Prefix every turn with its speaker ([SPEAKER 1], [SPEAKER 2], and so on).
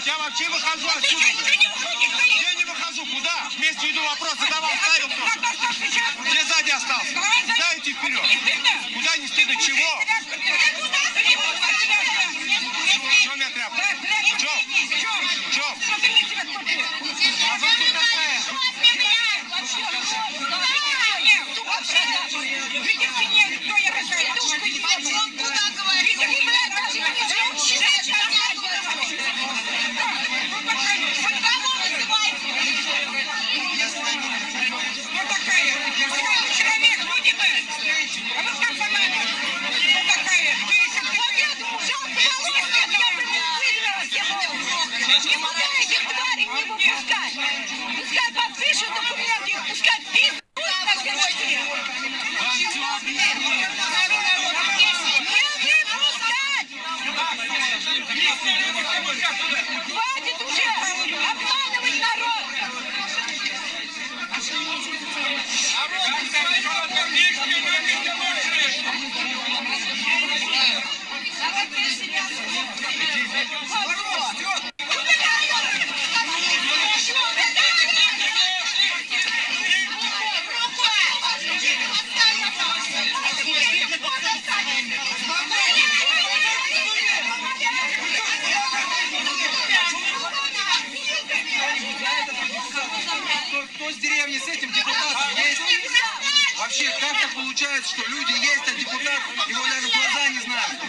[SPEAKER 1] Я вообще выхожу отсюда. Я не выхожу. Куда? Вместе иду вопрос. Задавал, ставил кто-то. Где сзади остался? Куда идти вперед? Куда не стыдно? Чего? В чем я тряпка? В чем? В чем? А вы кто такая?
[SPEAKER 2] Видите мне, кто я такая? О чем туда говорит? Пускай подпишут документы, пускай пишут на сегодня. Хватит уже обманывать народ.
[SPEAKER 1] Кто с деревни с этим депутатом есть? Вообще, как так получается, что люди есть, а депутат его даже в глаза не знают?